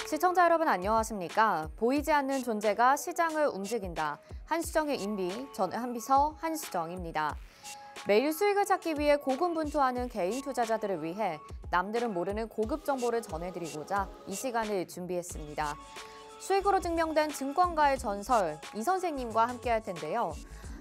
시청자 여러분 안녕하십니까? 보이지 않는 존재가 시장을 움직인다. 한시정의 인비, 저는 한비서 한시정입니다. 매일 수익을 찾기 위해 고군분투하는 개인 투자자들을 위해 남들은 모르는 고급 정보를 전해드리고자 이 시간을 준비했습니다. 수익으로 증명된 증권가의 전설, 이 선생님과 함께할 텐데요.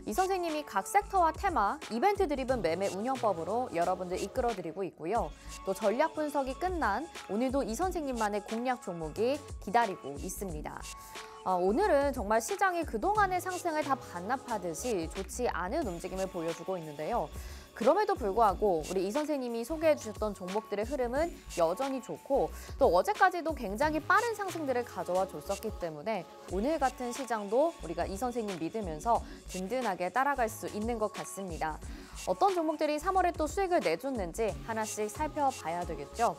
이 선생님이 각 섹터와 테마, 이벤트 드리븐 매매 운영법으로 여러분들 이끌어드리고 있고요. 또 전략 분석이 끝난 오늘도 이 선생님만의 공략 종목이 기다리고 있습니다. 오늘은 정말 시장이 그동안의 상승을 다 반납하듯이 좋지 않은 움직임을 보여주고 있는데요. 그럼에도 불구하고 우리 이 선생님이 소개해 주셨던 종목들의 흐름은 여전히 좋고 또 어제까지도 굉장히 빠른 상승들을 가져와 줬었기 때문에 오늘 같은 시장도 우리가 이 선생님 믿으면서 든든하게 따라갈 수 있는 것 같습니다. 어떤 종목들이 3월에 또 수익을 내줬는지 하나씩 살펴봐야 되겠죠.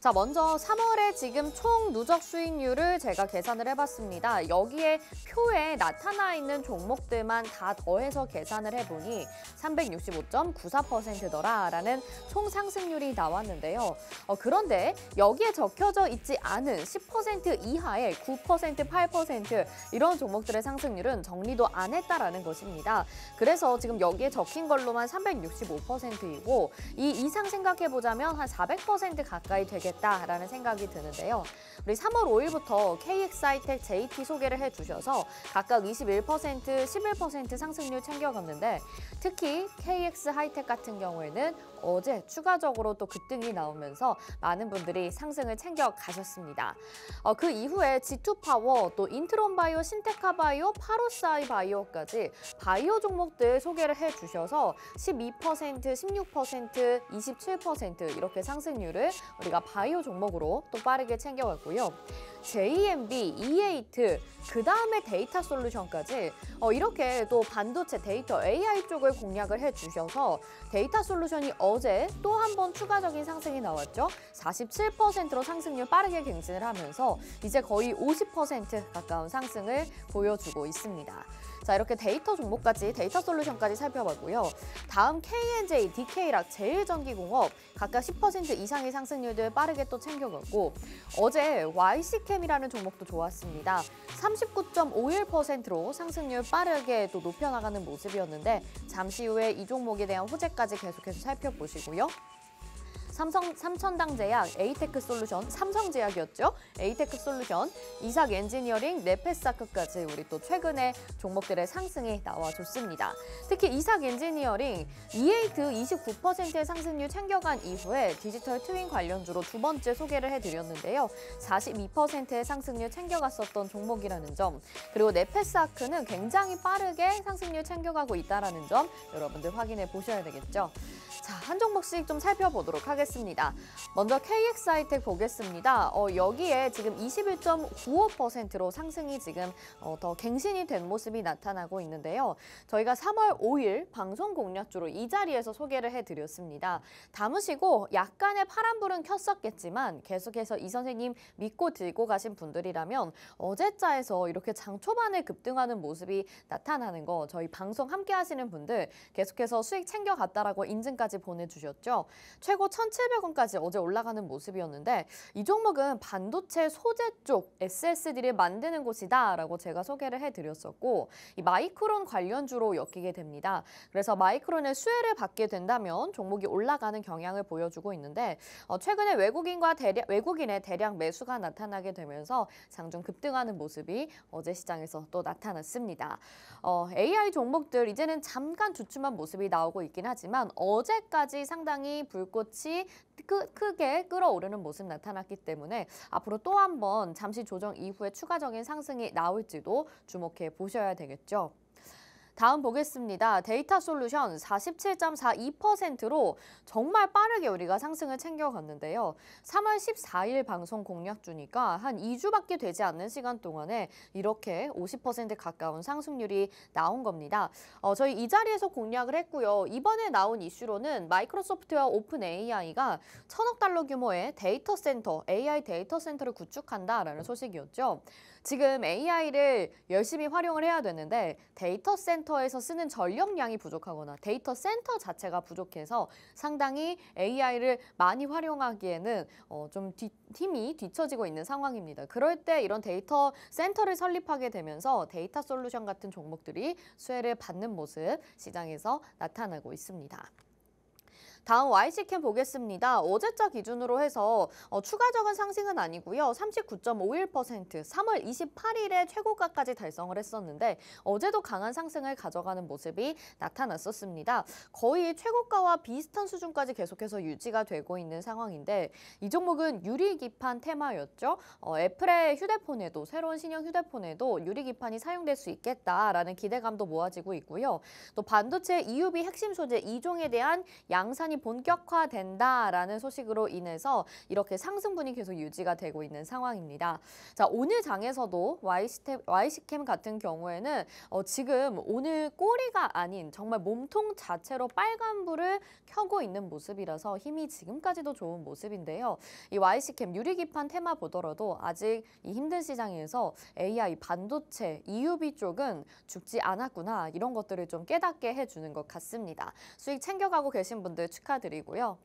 자, 먼저 3월에 지금 총 누적 수익률을 제가 계산을 해봤습니다. 여기에 표에 나타나 있는 종목들만 다 더해서 계산을 해보니 365.94%더라라는 총 상승률이 나왔는데요. 그런데 여기에 적혀져 있지 않은 10% 이하의 9%, 8% 이런 종목들의 상승률은 정리도 안 했다라는 것입니다. 그래서 지금 여기에 적힌 걸로만 365%이고 이 이상 생각해보자면 한 400% 가까이 되겠다. 라는 생각이 드는데요. 우리 3월 5일부터 KX하이텍, JT 소개를 해주셔서 각각 21%, 11% 상승률 챙겨갔는데 특히 KX하이텍 같은 경우에는 어제 추가적으로 또 급등이 나오면서 많은 분들이 상승을 챙겨가셨습니다. 그 이후에 G2파워, 또 인트론바이오, 신테카바이오, 파로사이바이오까지 바이오 종목들 소개를 해주셔서 12%, 16%, 27% 이렇게 상승률을 우리가 바이오 종목으로 또 빠르게 챙겨갔고요. JMB, 이에이트, 그 다음에 데이터 솔루션까지 이렇게 또 반도체 데이터 AI 쪽을 공략을 해주셔서 데이터 솔루션이 어제 또 한 번 추가적인 상승이 나왔죠. 47%로 상승률 빠르게 갱신을 하면서 이제 거의 50% 가까운 상승을 보여주고 있습니다. 자, 이렇게 데이터 종목까지, 데이터 솔루션까지 살펴봤고요. 다음 KNJ, DK락, 제일전기공업 각각 10% 이상의 상승률들 빠르게 또 챙겨갔고 어제 YC캠이라는 종목도 좋았습니다. 39.51%로 상승률 빠르게 또 높여나가는 모습이었는데 잠시 후에 이 종목에 대한 호재까지 계속해서 살펴보시고요. 삼천당제약, 에이테크솔루션, 삼성제약이었죠. 에이테크솔루션, 이삭엔지니어링, 네페사크까지 우리 또 최근에 종목들의 상승이 나와줬습니다. 특히 이삭엔지니어링, 이에이트 29%의 상승률 챙겨간 이후에 디지털 트윈 관련주로 두 번째 소개를 해드렸는데요. 42%의 상승률 챙겨갔었던 종목이라는 점, 그리고 네페사크는 굉장히 빠르게 상승률 챙겨가고 있다는 점 여러분들 확인해 보셔야 되겠죠. 자, 한 종목씩 좀 살펴보도록 하겠습니다. 먼저 KX하이텍 보겠습니다. 여기에 지금 21.95%로 상승이 지금 더 갱신이 된 모습이 나타나고 있는데요. 저희가 3월 5일 방송 공략주로 이 자리에서 소개를 해드렸습니다. 담으시고 약간의 파란불은 켰었겠지만 계속해서 이 선생님 믿고 들고 가신 분들이라면 어제자에서 이렇게 장 초반에 급등하는 모습이 나타나는 거 저희 방송 함께 하시는 분들 계속해서 수익 챙겨갔다라고 인증까지 보내주셨죠. 최고 1,700원까지 어제 올라가는 모습이었는데 이 종목은 반도체 소재 쪽 SSD를 만드는 곳이다라고 제가 소개를 해드렸었고 이 마이크론 관련주로 엮이게 됩니다. 그래서 마이크론의 수혜를 받게 된다면 종목이 올라가는 경향을 보여주고 있는데 최근에 외국인의 대량 매수가 나타나게 되면서 장중 급등하는 모습이 어제 시장에서 또 나타났습니다. AI 종목들 이제는 잠깐 주춤한 모습이 나오고 있긴 하지만 어제까지 상당히 불꽃이 크게 끌어오르는 모습 나타났기 때문에 앞으로 또 한 번 잠시 조정 이후에 추가적인 상승이 나올지도 주목해 보셔야 되겠죠. 다음 보겠습니다. 데이터 솔루션 47.42%로 정말 빠르게 우리가 상승을 챙겨갔는데요. 3월 14일 방송 공략주니까 한 2주밖에 되지 않는 시간 동안에 이렇게 50% 가까운 상승률이 나온 겁니다. 저희 이 자리에서 공략을 했고요. 이번에 나온 이슈로는 마이크로소프트와 오픈 AI가 1,000억 달러 규모의 데이터 센터, AI 데이터 센터를 구축한다라는 소식이었죠. 지금 AI를 열심히 활용을 해야 되는데 데이터 센터에서 쓰는 전력량이 부족하거나 데이터 센터 자체가 부족해서 상당히 AI를 많이 활용하기에는 좀 힘이 뒤처지고 있는 상황입니다. 그럴 때 이런 데이터 센터를 설립하게 되면서 데이터 솔루션 같은 종목들이 수혜를 받는 모습 시장에서 나타나고 있습니다. 다음 YC캠 보겠습니다. 어제자 기준으로 해서 추가적인 상승은 아니고요. 39.51%, 3월 28일에 최고가까지 달성을 했었는데 어제도 강한 상승을 가져가는 모습이 나타났었습니다. 거의 최고가와 비슷한 수준까지 계속해서 유지가 되고 있는 상황인데 이 종목은 유리기판 테마였죠. 애플의 휴대폰에도 새로운 신형 휴대폰에도 유리기판이 사용될 수 있겠다라는 기대감도 모아지고 있고요. 또 반도체 EUV 핵심 소재 2종에 대한 양산이 본격화된다라는 소식으로 인해서 이렇게 상승분이 계속 유지가 되고 있는 상황입니다. 자, 오늘 장에서도 YC캠 같은 경우에는 지금 오늘 꼬리가 아닌 정말 몸통 자체로 빨간불을 켜고 있는 모습이라서 힘이 지금까지도 좋은 모습인데요. 이 YC캠 유리기판 테마 보더라도 아직 이 힘든 시장에서 AI, 반도체, EUV 쪽은 죽지 않았구나 이런 것들을 좀 깨닫게 해주는 것 같습니다. 수익 챙겨가고 계신 분들 축하드리고요.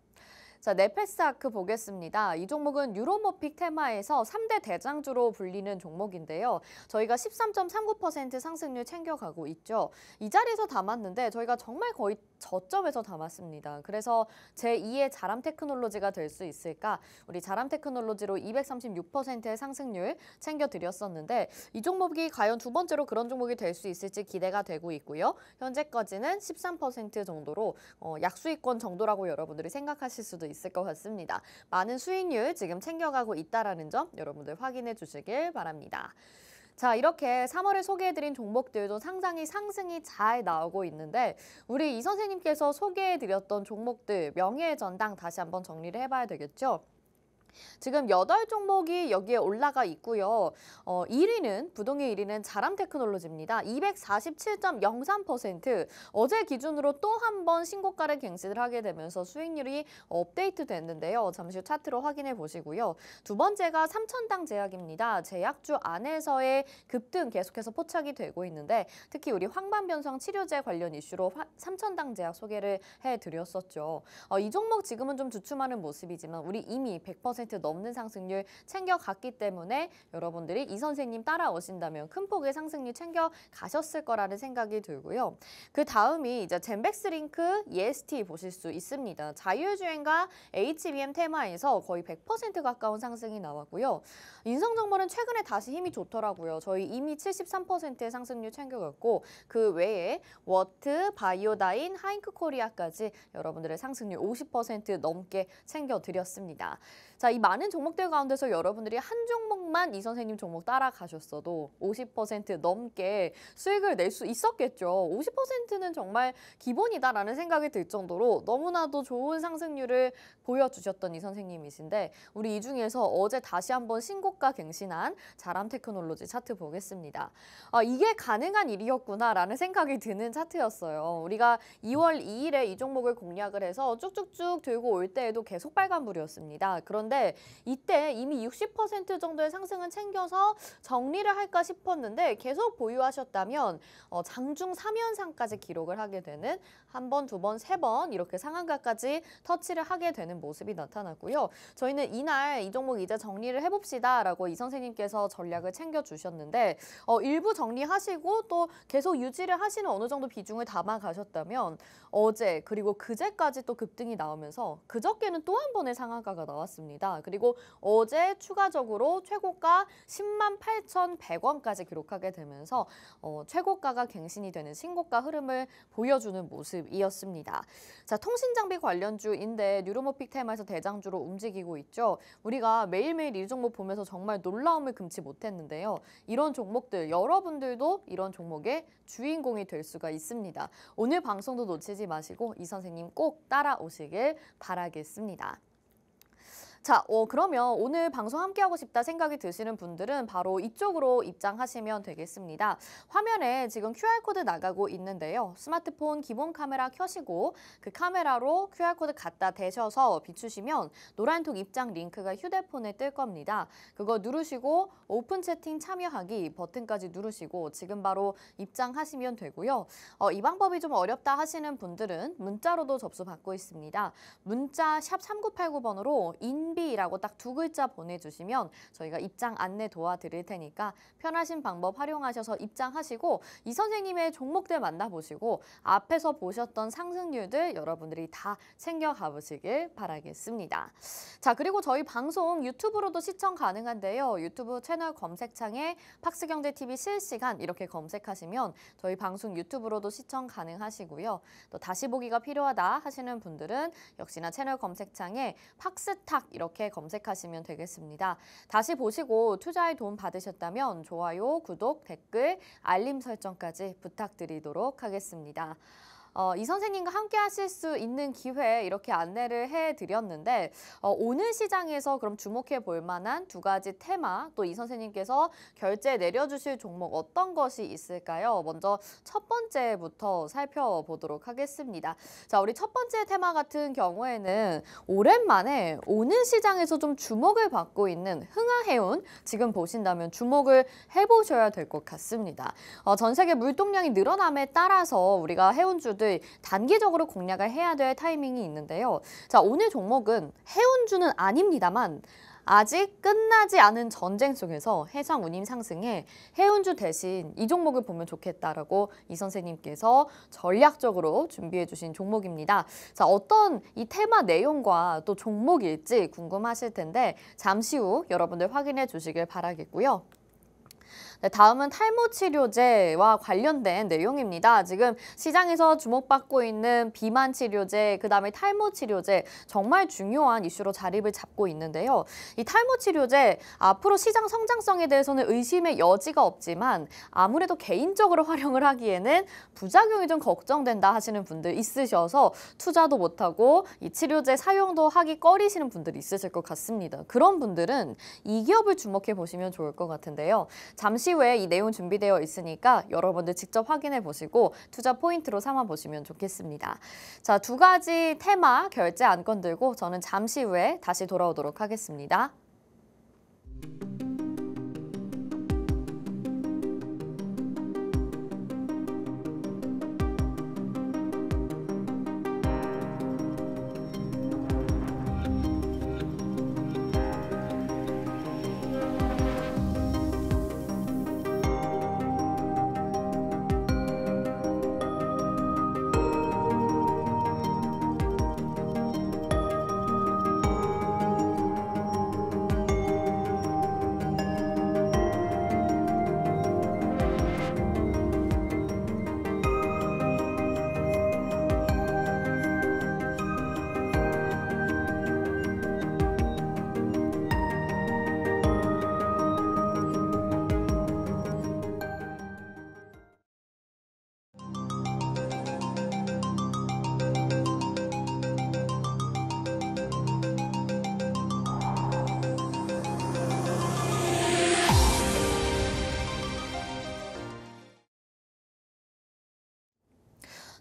자, 네페스아크 보겠습니다. 이 종목은 유로모픽 테마에서 3대 대장주로 불리는 종목인데요. 저희가 13.39% 상승률 챙겨가고 있죠. 이 자리에서 담았는데 저희가 정말 거의 저점에서 담았습니다. 그래서 제2의 자람 테크놀로지가 될 수 있을까? 우리 자람 테크놀로지로 236%의 상승률 챙겨드렸었는데 이 종목이 과연 두 번째로 그런 종목이 될 수 있을지 기대가 되고 있고요. 현재까지는 13% 정도로 약수익권 정도라고 여러분들이 생각하실 수도 있을 것 같습니다. 많은 수익률 지금 챙겨가고 있다는 점 여러분들 확인해 주시길 바랍니다. 자, 이렇게 3월에 소개해드린 종목들도 상당히 상승이 잘 나오고 있는데 우리 이 선생님께서 소개해드렸던 종목들 명예의 전당 다시 한번 정리를 해봐야 되겠죠? 지금 8종목이 여기에 올라가 있고요. 1위는 부동의 1위는 자람 테크놀로지입니다. 247.03%. 어제 기준으로 또 한 번 신고가를 갱신을 하게 되면서 수익률이 업데이트 됐는데요. 잠시 후 차트로 확인해 보시고요. 두 번째가 삼천당 제약입니다. 제약주 안에서의 급등 계속해서 포착이 되고 있는데 특히 우리 황반변성 치료제 관련 이슈로 삼천당 제약 소개를 해드렸었죠. 이 종목 지금은 좀 주춤하는 모습이지만 우리 이미 100% 넘는 상승률 챙겨갔기 때문에 여러분들이 이 선생님 따라오신다면 큰 폭의 상승률 챙겨가셨을 거라는 생각이 들고요. 그 다음이 이제 젠백스링크, EST 보실 수 있습니다. 자율주행과 HBM 테마에서 거의 100% 가까운 상승이 나왔고요. 인성정보는 최근에 다시 힘이 좋더라고요. 저희 이미 73%의 상승률 챙겨갔고 그 외에 워트, 바이오다인, 하잉크코리아까지 여러분들의 상승률 50% 넘게 챙겨드렸습니다. 자, 이 많은 종목들 가운데서 여러분들이 한 종목만 이 선생님 종목 따라가셨어도 50% 넘게 수익을 낼 수 있었겠죠. 50%는 정말 기본이다라는 생각이 들 정도로 너무나도 좋은 상승률을 보여주셨던 이 선생님이신데 우리 이 중에서 어제 다시 한번 신고가 갱신한 자람 테크놀로지 차트 보겠습니다. 이게 가능한 일이었구나라는 생각이 드는 차트였어요. 우리가 2월 2일에 이 종목을 공략을 해서 쭉쭉쭉 들고 올 때에도 계속 빨간불이었습니다. 그런데 이때 이미 60% 정도의 상승은 챙겨서 정리를 할까 싶었는데 계속 보유하셨다면 장중 3연상까지 기록을 하게 되는 한 번, 두 번, 세 번 이렇게 상한가까지 터치를 하게 되는 모습이 나타났고요. 저희는 이날 이 종목 이제 정리를 해봅시다라고 이 선생님께서 전략을 챙겨주셨는데 일부 정리하시고 또 계속 유지를 하시는 어느 정도 비중을 담아가셨다면 어제 그리고 그제까지 또 급등이 나오면서 그저께는 또 한 번의 상한가가 나왔습니다. 그리고 어제 추가적으로 최고가 108,100원까지 기록하게 되면서 최고가가 갱신이 되는 신고가 흐름을 보여주는 모습이었습니다. 자, 통신장비 관련주인데 뉴로모픽 테마에서 대장주로 움직이고 있죠. 우리가 매일매일 이 종목 보면서 정말 놀라움을 금치 못했는데요. 이런 종목들 여러분들도 이런 종목의 주인공이 될 수가 있습니다. 오늘 방송도 놓치지 마시고 이 선생님 꼭 따라오시길 바라겠습니다. 자, 그러면 오늘 방송 함께하고 싶다 생각이 드시는 분들은 바로 이쪽으로 입장하시면 되겠습니다. 화면에 지금 QR코드 나가고 있는데요. 스마트폰 기본 카메라 켜시고 그 카메라로 QR코드 갖다 대셔서 비추시면 노란톡 입장 링크가 휴대폰에 뜰 겁니다. 그거 누르시고 오픈 채팅 참여하기 버튼까지 누르시고 지금 바로 입장하시면 되고요. 이 방법이 좀 어렵다 하시는 분들은 문자로도 접수 받고 있습니다. 문자 샵 3989번으로 인비라고 딱 2글자 보내주시면 저희가 입장 안내 도와드릴 테니까 편하신 방법 활용하셔서 입장하시고 이 선생님의 종목들 만나보시고 앞에서 보셨던 상승률들 여러분들이 다 챙겨가 보시길 바라겠습니다. 자, 그리고 저희 방송 유튜브로도 시청 가능한데요. 유튜브 채널 검색창에 팍스경제TV 실시간 이렇게 검색하시면 저희 방송 유튜브로도 시청 가능하시고요. 또 다시 보기가 필요하다 하시는 분들은 역시나 채널 검색창에 팍스탁 이렇게 검색하시면 되겠습니다. 다시 보시고 투자에 도움 받으셨다면 좋아요, 구독, 댓글, 알림 설정까지 부탁드리도록 하겠습니다. 이 선생님과 함께 하실 수 있는 기회 이렇게 안내를 해드렸는데 오늘 시장에서 그럼 주목해 볼 만한 2가지 테마 또 이 선생님께서 결제 내려주실 종목 어떤 것이 있을까요? 먼저 첫 번째부터 살펴보도록 하겠습니다. 자, 우리 첫 번째 테마 같은 경우에는 오랜만에 오늘 시장에서 좀 주목을 받고 있는 흥하해운 지금 보신다면 주목을 해보셔야 될 것 같습니다. 전 세계 물동량이 늘어남에 따라서 우리가 해운주들 단기적으로 공략을 해야 될 타이밍이 있는데요. 자, 오늘 종목은 해운주는 아닙니다만 아직 끝나지 않은 전쟁 속에서 해상 운임 상승에 해운주 대신 이 종목을 보면 좋겠다라고 이 선생님께서 전략적으로 준비해 주신 종목입니다. 자, 어떤 이 테마 내용과 또 종목일지 궁금하실 텐데 잠시 후 여러분들 확인해 주시길 바라겠고요. 네, 다음은 탈모 치료제와 관련된 내용입니다. 지금 시장에서 주목받고 있는 비만 치료제, 그다음에 탈모 치료제 정말 중요한 이슈로 자리를 잡고 있는데요. 이 탈모 치료제 앞으로 시장 성장성에 대해서는 의심의 여지가 없지만 아무래도 개인적으로 활용을 하기에는 부작용이 좀 걱정된다 하시는 분들 있으셔서 투자도 못하고 이 치료제 사용도 하기 꺼리시는 분들이 있으실 것 같습니다. 그런 분들은 이 기업을 주목해 보시면 좋을 것 같은데요. 잠시 후에 이 내용 준비되어 있으니까 여러분들 직접 확인해 보시고 투자 포인트로 삼아 보시면 좋겠습니다. 자, 2가지 테마 결제 안건 들고 저는 잠시 후에 다시 돌아오도록 하겠습니다.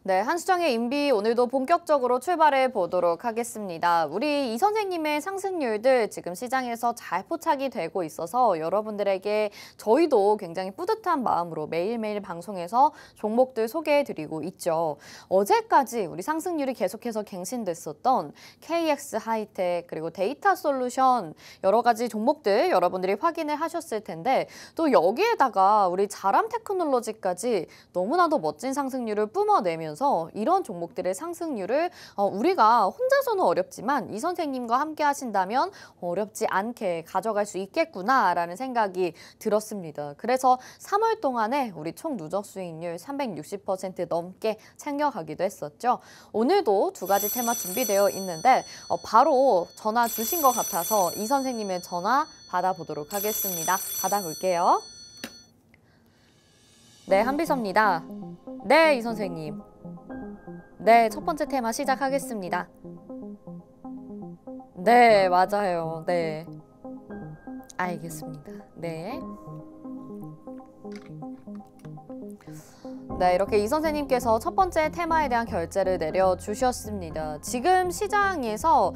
네, 한수정의 인비 오늘도 본격적으로 출발해 보도록 하겠습니다. 우리 이 선생님의 상승률들 지금 시장에서 잘 포착이 되고 있어서 여러분들에게 저희도 굉장히 뿌듯한 마음으로 매일매일 방송에서 종목들 소개해드리고 있죠. 어제까지 우리 상승률이 계속해서 갱신됐었던 KX 하이텍 그리고 데이터 솔루션 여러 가지 종목들 여러분들이 확인을 하셨을 텐데 또 여기에다가 우리 자람 테크놀로지까지 너무나도 멋진 상승률을 뿜어내면서 이런 종목들의 상승률을 우리가 혼자서는 어렵지만 이 선생님과 함께 하신다면 어렵지 않게 가져갈 수 있겠구나라는 생각이 들었습니다. 그래서 3월 동안에 우리 총 누적 수익률 360% 넘게 챙겨가기도 했었죠. 오늘도 2가지 테마 준비되어 있는데 바로 전화 주신 것 같아서 이 선생님의 전화 받아보도록 하겠습니다. 받아볼게요. 네, 한비서입니다. 네, 이 선생님. 네, 첫 번째 테마 시작하겠습니다. 네, 맞아요. 네. 알겠습니다. 네. 네, 이렇게 이 선생님께서 첫 번째 테마에 대한 결제를 내려주셨습니다. 지금 시장에서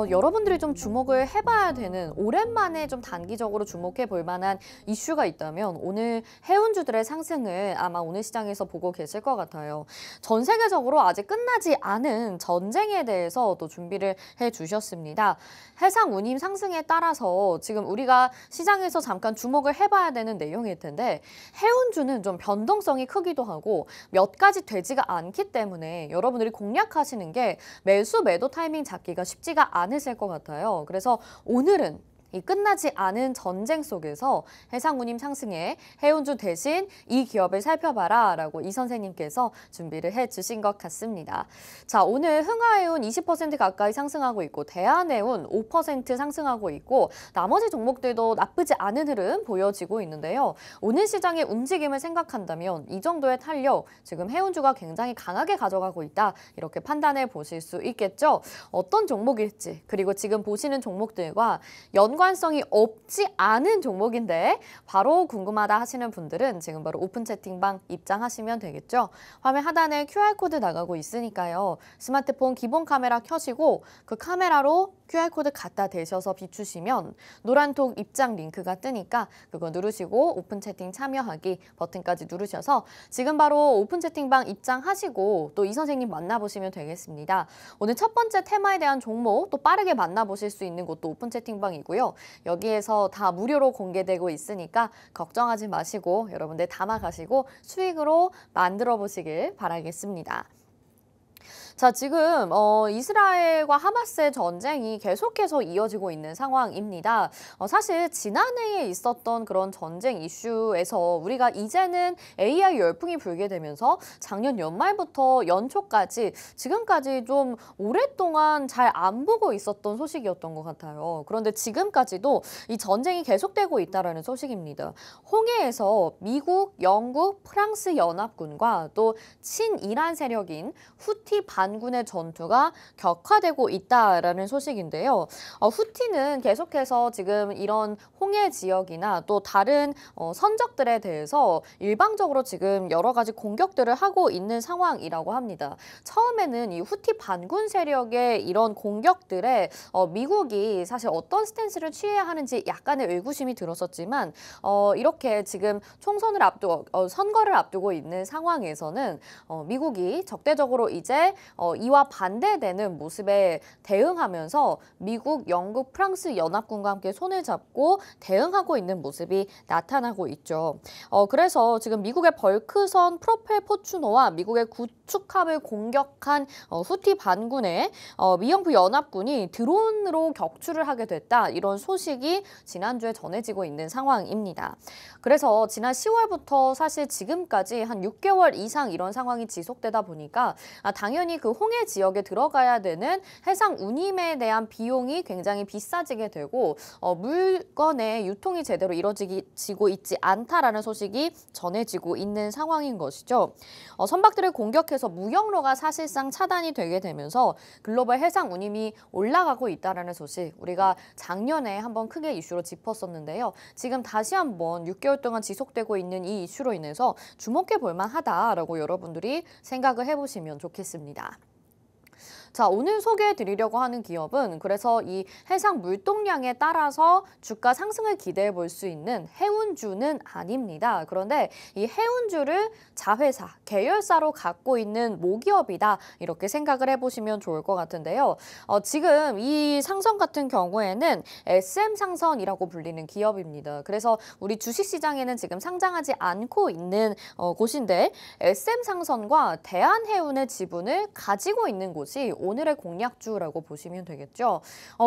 여러분들이 좀 주목을 해봐야 되는, 오랜만에 좀 단기적으로 주목해 볼 만한 이슈가 있다면 오늘 해운주들의 상승을 아마 오늘 시장에서 보고 계실 것 같아요. 전 세계적으로 아직 끝나지 않은 전쟁에 대해서 또 준비를 해주셨습니다. 해상 운임 상승에 따라서 지금 우리가 시장에서 잠깐 주목을 해봐야 되는 내용일 텐데, 해운주는 좀 변동성이 크기도 하고 몇 가지 되지가 않기 때문에 여러분들이 공략하시는 게 매수 매도 타이밍 잡기가 쉽지가 않으실 것 같아요. 그래서 오늘은 이 끝나지 않은 전쟁 속에서 해상운임 상승에 해운주 대신 이 기업을 살펴봐라 라고 이 선생님께서 준비를 해주신 것 같습니다. 자, 오늘 흥하해운 20% 가까이 상승하고 있고 대한해운 5% 상승하고 있고 나머지 종목들도 나쁘지 않은 흐름 보여지고 있는데요. 오늘 시장의 움직임을 생각한다면 이 정도의 탄력, 지금 해운주가 굉장히 강하게 가져가고 있다, 이렇게 판단해 보실 수 있겠죠. 어떤 종목일지, 그리고 지금 보시는 종목들과 연관성이 없지 않은 종목인데 바로 궁금하다 하시는 분들은 지금 바로 오픈 채팅방 입장하시면 되겠죠. 화면 하단에 QR코드 나가고 있으니까요. 스마트폰 기본 카메라 켜시고 그 카메라로 QR코드 갖다 대셔서 비추시면 노란톡 입장 링크가 뜨니까 그거 누르시고 오픈 채팅 참여하기 버튼까지 누르셔서 지금 바로 오픈 채팅방 입장하시고 또 이 선생님 만나보시면 되겠습니다. 오늘 첫 번째 테마에 대한 종목 또 빠르게 만나보실 수 있는 곳도 오픈 채팅방이고요. 여기에서 다 무료로 공개되고 있으니까 걱정하지 마시고 여러분들 담아가시고 수익으로 만들어 보시길 바라겠습니다. 자, 지금 이스라엘과 하마스의 전쟁이 계속해서 이어지고 있는 상황입니다. 사실 지난해에 있었던 그런 전쟁 이슈에서 우리가 이제는 AI 열풍이 불게 되면서 작년 연말부터 연초까지 지금까지 좀 오랫동안 잘 안 보고 있었던 소식이었던 것 같아요. 그런데 지금까지도 이 전쟁이 계속되고 있다는 소식입니다. 홍해에서 미국, 영국, 프랑스 연합군과 또 친이란 세력인 후티 반군의 전투가 격화되고 있다라는 소식인데요. 후티는 계속해서 지금 이런 홍해 지역이나 또 다른 선적들에 대해서 일방적으로 지금 여러 가지 공격들을 하고 있는 상황이라고 합니다. 처음에는 이 후티 반군 세력의 이런 공격들에 미국이 사실 어떤 스탠스를 취해야 하는지 약간의 의구심이 들었었지만 이렇게 지금 총선을 선거를 앞두고 있는 상황에서는 미국이 적대적으로 이제 이와 반대되는 모습에 대응하면서 미국, 영국, 프랑스 연합군과 함께 손을 잡고 대응하고 있는 모습이 나타나고 있죠. 그래서 지금 미국의 벌크선 프로펠 포추노와 미국의 구축함을 공격한 후티 반군의 미영부 연합군이 드론으로 격추를 하게 됐다, 이런 소식이 지난주에 전해지고 있는 상황입니다. 그래서 지난 10월부터 사실 지금까지 한 6개월 이상 이런 상황이 지속되다 보니까 당연히 그 홍해 지역에 들어가야 되는 해상 운임에 대한 비용이 굉장히 비싸지게 되고 물건의 유통이 제대로 이루어지고 있지 않다라는 소식이 전해지고 있는 상황인 것이죠. 선박들을 공격해서 무역로가 사실상 차단이 되게 되면서 글로벌 해상 운임이 올라가고 있다는 소식, 우리가 작년에 한번 크게 이슈로 짚었었는데요. 지금 다시 한번 6개월 동안 지속되고 있는 이 이슈로 인해서 주목해 볼 만하다라고 여러분들이 생각을 해보시면 좋겠습니다. 자, 오늘 소개해 드리려고 하는 기업은 그래서 이 해상 물동량에 따라서 주가 상승을 기대해 볼 수 있는 해운주는 아닙니다. 그런데 이 해운주를 자회사, 계열사로 갖고 있는 모기업이다, 이렇게 생각을 해보시면 좋을 것 같은데요. 지금 이 상선 같은 경우에는 SM상선이라고 불리는 기업입니다. 그래서 우리 주식시장에는 지금 상장하지 않고 있는 곳인데 SM상선과 대한해운의 지분을 가지고 있는 곳이 오늘의 공략주라고 보시면 되겠죠.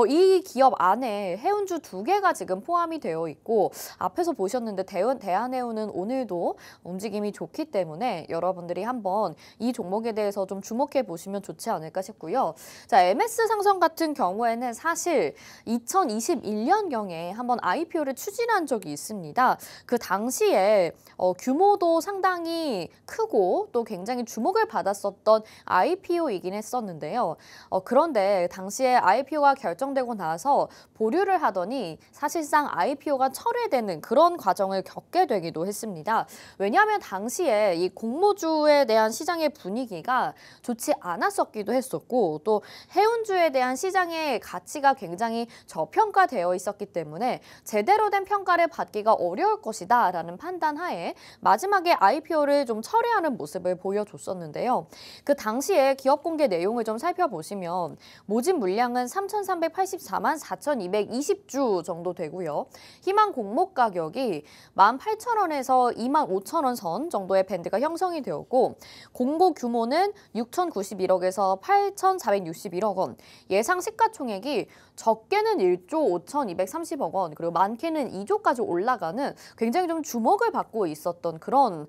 이 기업 안에 해운주 2개가 지금 포함이 되어 있고 앞에서 보셨는데 대한해운은 오늘도 움직임이 좋기 때문에 여러분들이 한번 이 종목에 대해서 좀 주목해 보시면 좋지 않을까 싶고요. 자, MS상선 같은 경우에는 사실 2021년경에 한번 IPO를 추진한 적이 있습니다. 그 당시에 규모도 상당히 크고 또 굉장히 주목을 받았었던 IPO이긴 했었는데요. 있었는데요. 그런데 당시에 IPO가 결정되고 나서 보류를 하더니 사실상 IPO가 철회되는 그런 과정을 겪게 되기도 했습니다. 왜냐하면 당시에 이 공모주에 대한 시장의 분위기가 좋지 않았었기도 했었고 또 해운주에 대한 시장의 가치가 굉장히 저평가되어 있었기 때문에 제대로 된 평가를 받기가 어려울 것이다 라는 판단하에 마지막에 IPO를 좀 철회하는 모습을 보여줬었는데요. 그 당시에 기업 공개 내용을 좀 살펴보시면 모집 물량은 3,384만 4,220주 정도 되고요. 희망 공모 가격이 18,000원에서 25,000원 선 정도의 밴드가 형성이 되었고 공고 규모는 6,091억에서 8,461억 원, 예상 시가총액이 적게는 1조 5,230억 원, 그리고 많게는 2조까지 올라가는 굉장히 좀 주목을 받고 있었던 그런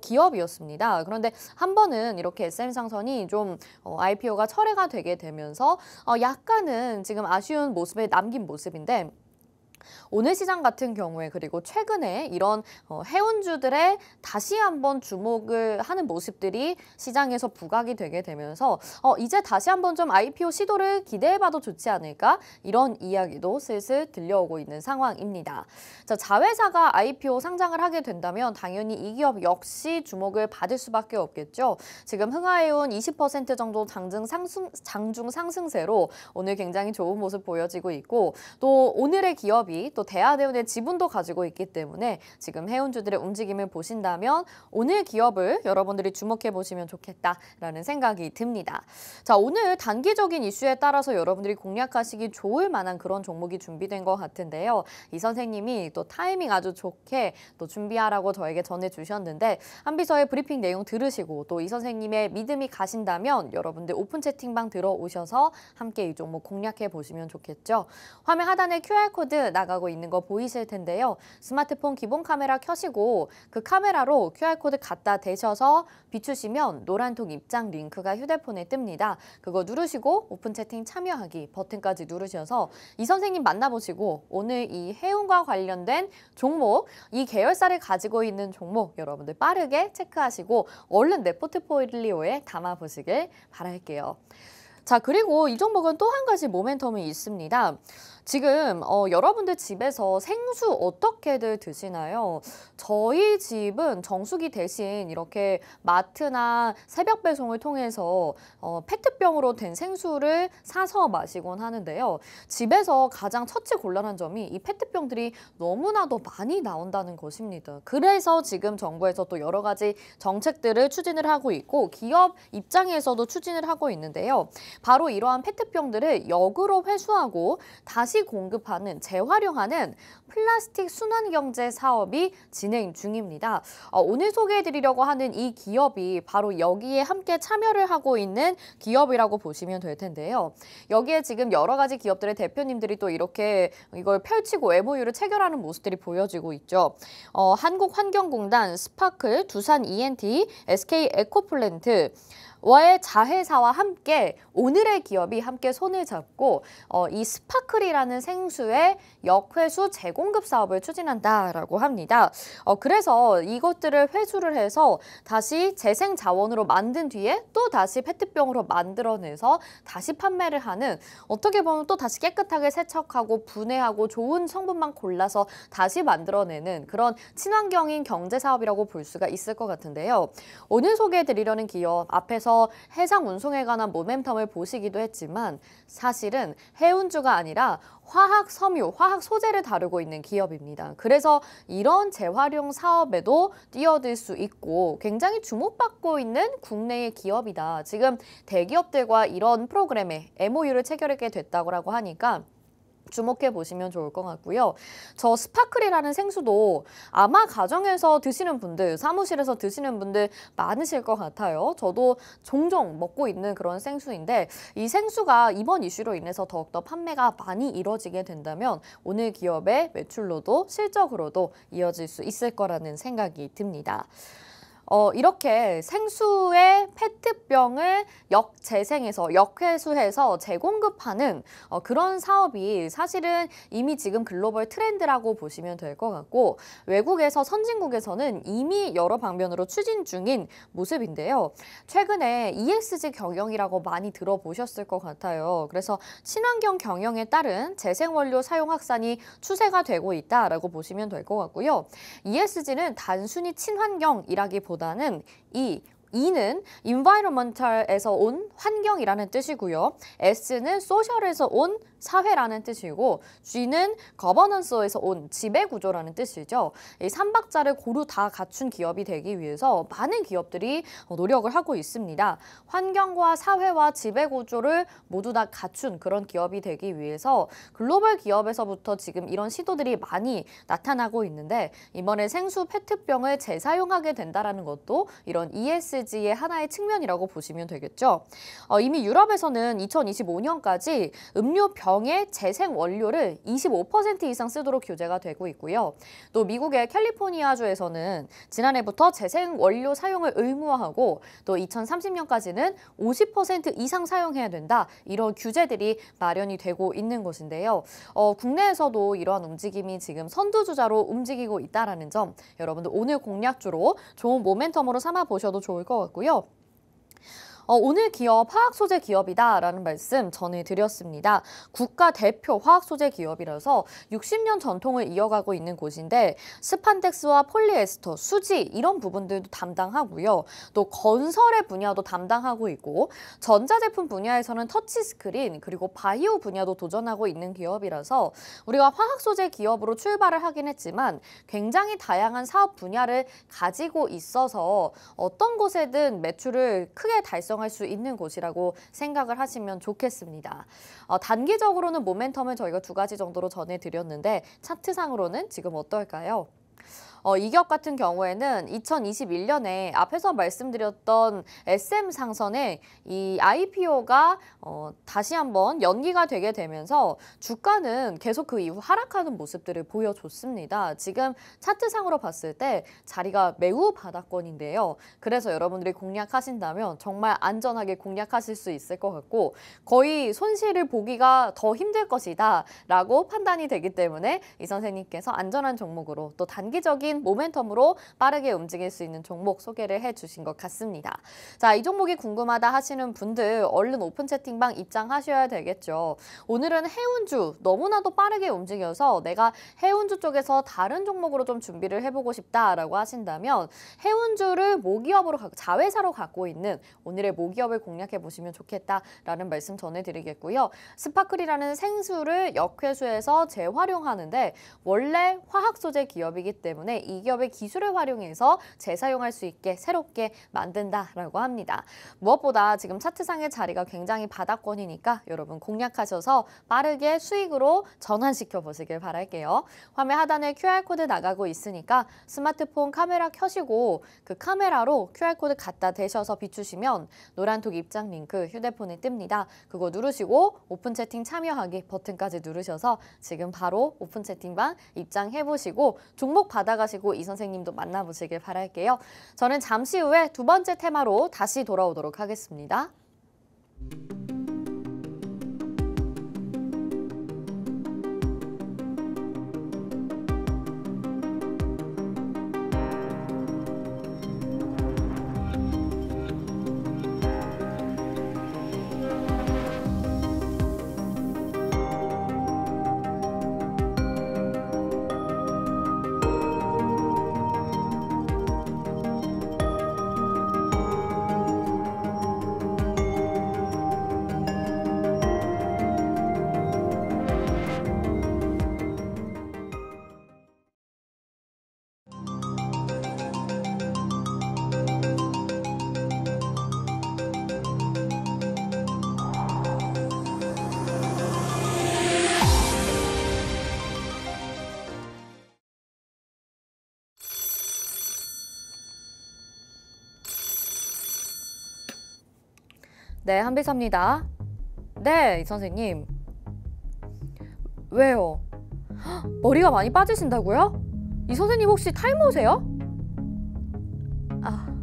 기업이었습니다. 그런데 한 번은 이렇게 SM상선이 좀 IPO가 철회가 되게 되면서 약간은 지금 아쉬운 모습을 남긴 모습인데 오늘 시장 같은 경우에 그리고 최근에 이런 해운주들의 다시 한번 주목을 하는 모습들이 시장에서 부각이 되게 되면서 이제 다시 한번 좀 IPO 시도를 기대해봐도 좋지 않을까? 이런 이야기도 슬슬 들려오고 있는 상황입니다. 자, 자회사가 IPO 상장을 하게 된다면 당연히 이 기업 역시 주목을 받을 수밖에 없겠죠. 지금 흥하해운 20% 정도 장중 상승세로 오늘 굉장히 좋은 모습 보여지고 있고 또 오늘의 기업이 또 대하대운의 지분도 가지고 있기 때문에 지금 해운주들의 움직임을 보신다면 오늘 기업을 여러분들이 주목해 보시면 좋겠다라는 생각이 듭니다. 자, 오늘 단기적인 이슈에 따라서 여러분들이 공략하시기 좋을 만한 그런 종목이 준비된 것 같은데요. 이 선생님이 또 타이밍 아주 좋게 또 준비하라고 저에게 전해주셨는데 한비서의 브리핑 내용 들으시고 또 이 선생님의 믿음이 가신다면 여러분들 오픈 채팅방 들어오셔서 함께 이 종목 공략해 보시면 좋겠죠. 화면 하단에 QR코드 나가고 있는 거 보이실 텐데요. 스마트폰 기본 카메라 켜시고 그 카메라로 QR코드 갖다 대셔서 비추시면 노란통 입장 링크가 휴대폰에 뜹니다. 그거 누르시고 오픈 채팅 참여하기 버튼까지 누르셔서 이 선생님 만나보시고 오늘 이 해운과 관련된 종목, 이 계열사를 가지고 있는 종목 여러분들 빠르게 체크하시고 얼른 내 포트폴리오에 담아보시길 바랄게요. 자, 그리고 이 종목은 또 한 가지 모멘텀이 있습니다. 지금 여러분들 집에서 생수 어떻게들 드시나요? 저희 집은 정수기 대신 이렇게 마트나 새벽 배송을 통해서 페트병으로 된 생수를 사서 마시곤 하는데요. 집에서 가장 처치곤란한 점이 이 페트병들이 너무나도 많이 나온다는 것입니다. 그래서 지금 정부에서 또 여러 가지 정책들을 추진을 하고 있고 기업 입장에서도 추진을 하고 있는데요. 바로 이러한 페트병들을 역으로 회수하고 다시 공급하는, 재활용하는 플라스틱 순환경제 사업이 진행 중입니다. 오늘 소개해드리려고 하는 이 기업이 바로 여기에 함께 참여를 하고 있는 기업이라고 보시면 될 텐데요. 여기에 지금 여러 가지 기업들의 대표님들이 또 이렇게 이걸 펼치고 MOU를 체결하는 모습들이 보여지고 있죠. 한국환경공단, 스파클, 두산 ENT, SK 에코플랜트, 와의 자회사와 함께 오늘의 기업이 함께 손을 잡고 이 스파클이라는 생수의 역회수 재공급 사업을 추진한다라고 합니다. 그래서 이것들을 회수를 해서 다시 재생 자원으로 만든 뒤에 또 다시 페트병으로 만들어내서 다시 판매를 하는 어떻게 보면 또 다시 깨끗하게 세척하고 분해하고 좋은 성분만 골라서 다시 만들어내는 그런 친환경인 경제 사업이라고 볼 수가 있을 것 같은데요. 오늘 소개해드리려는 기업 앞에서 해상 운송에 관한 모멘텀을 보시기도 했지만 사실은 해운주가 아니라 화학 섬유, 화학 소재를 다루고 있는 기업입니다. 그래서 이런 재활용 사업에도 뛰어들 수 있고 굉장히 주목받고 있는 국내의 기업이다. 지금 대기업들과 이런 프로그램에 MOU를 체결하게 됐다고 하니까 주목해 보시면 좋을 것 같고요. 저 스파클이라는 생수도 아마 가정에서 드시는 분들, 사무실에서 드시는 분들 많으실 것 같아요. 저도 종종 먹고 있는 그런 생수인데 이 생수가 이번 이슈로 인해서 더욱더 판매가 많이 이뤄지게 된다면 오늘 기업의 매출로도 실적으로도 이어질 수 있을 거라는 생각이 듭니다. 이렇게 생수의 페트병을 역재생해서 역회수해서 재공급하는 그런 사업이 사실은 이미 지금 글로벌 트렌드라고 보시면 될 것 같고 외국에서 선진국에서는 이미 여러 방면으로 추진 중인 모습인데요. 최근에 ESG 경영이라고 많이 들어보셨을 것 같아요. 그래서 친환경 경영에 따른 재생원료 사용 확산이 추세가 되고 있다라고 보시면 될 것 같고요. ESG는 단순히 친환경이라기보다는 E는 environmental에서 온 환경이라는 뜻이고요. S는 social에서 온 사회라는 뜻이고 G는 governance에서 온 지배구조라는 뜻이죠. 이 3박자를 고루 다 갖춘 기업이 되기 위해서 많은 기업들이 노력을 하고 있습니다. 환경과 사회와 지배구조를 모두 다 갖춘 그런 기업이 되기 위해서 글로벌 기업에서부터 지금 이런 시도들이 많이 나타나고 있는데 이번에 생수 페트병을 재사용하게 된다는 것도 이런 ESG의 하나의 측면이라고 보시면 되겠죠. 이미 유럽에서는 2025년까지 음료 병의 재생 원료를 25% 이상 쓰도록 규제가 되고 있고요. 또 미국의 캘리포니아주에서는 지난해부터 재생 원료 사용을 의무화하고 또 2030년까지는 50% 이상 사용해야 된다. 이런 규제들이 마련이 되고 있는 것인데요. 국내에서도 이러한 움직임이 지금 선두주자로 움직이고 있다는 점 여러분들 오늘 공략주로 좋은 모멘텀으로 삼아 보셔도 좋을 것 같고요. 오늘 기업 화학소재 기업이다라는 말씀 전해드렸습니다. 국가 대표 화학소재 기업이라서 60년 전통을 이어가고 있는 곳인데 스판덱스와 폴리에스터, 수지 이런 부분들도 담당하고요. 또 건설의 분야도 담당하고 있고 전자제품 분야에서는 터치스크린 그리고 바이오 분야도 도전하고 있는 기업이라서 우리가 화학소재 기업으로 출발을 하긴 했지만 굉장히 다양한 사업 분야를 가지고 있어서 어떤 곳에든 매출을 크게 달성할 수 있는 곳이라고 생각을 하시면 좋겠습니다. 단기적으로는 모멘텀을 저희가 두 가지 정도로 전해드렸는데 차트상으로는 지금 어떨까요? 이 기업 같은 경우에는 2021년에 앞에서 말씀드렸던 SM상선의 이 IPO가 다시 한번 연기가 되게 되면서 주가는 계속 그 이후 하락하는 모습들을 보여줬습니다. 지금 차트상으로 봤을 때 자리가 매우 바닥권인데요. 그래서 여러분들이 공략하신다면 정말 안전하게 공략하실 수 있을 것 같고 거의 손실을 보기가 더 힘들 것이다 라고 판단이 되기 때문에 이 선생님께서 안전한 종목으로 또 단기적인 모멘텀으로 빠르게 움직일 수 있는 종목 소개를 해주신 것 같습니다. 자, 이 종목이 궁금하다 하시는 분들 얼른 오픈 채팅방 입장하셔야 되겠죠. 오늘은 해운주 너무나도 빠르게 움직여서 내가 해운주 쪽에서 다른 종목으로 좀 준비를 해보고 싶다라고 하신다면 해운주를 모기업으로 자회사로 갖고 있는 오늘의 모기업을 공략해 보시면 좋겠다라는 말씀 전해드리겠고요. 스파클이라는 생수를 역회수해서 재활용하는데 원래 화학소재 기업이기 때문에 이 기업의 기술을 활용해서 재사용할 수 있게 새롭게 만든다라고 합니다. 무엇보다 지금 차트상의 자리가 굉장히 바닥권이니까 여러분 공략하셔서 빠르게 수익으로 전환시켜 보시길 바랄게요. 화면 하단에 QR코드 나가고 있으니까 스마트폰 카메라 켜시고 그 카메라로 QR코드 갖다 대셔서 비추시면 노란톡 입장 링크 휴대폰에 뜹니다. 그거 누르시고 오픈 채팅 참여하기 버튼까지 누르셔서 지금 바로 오픈 채팅방 입장해보시고 종목 받아가시고 이 선생님도 만나보시길 바랄게요. 저는 잠시 후에 두 번째 테마로 다시 돌아오도록 하겠습니다. 네, 한비서입니다. 네, 이 선생님. 왜요? 헉, 머리가 많이 빠지신다고요? 이 선생님 혹시 탈모세요? 아,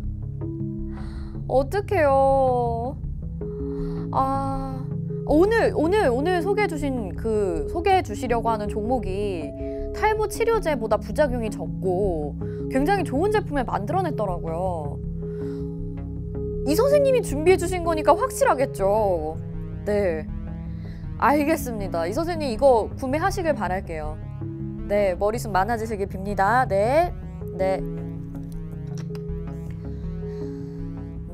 어떡해요. 아, 오늘 소개해 주시려고 하는 종목이 탈모 치료제보다 부작용이 적고 굉장히 좋은 제품을 만들어냈더라고요. 이 선생님이 준비해 주신 거니까 확실하겠죠. 네, 알겠습니다. 이 선생님 이거 구매하시길 바랄게요. 네, 머리숱 많아지시길 빕니다. 네, 네.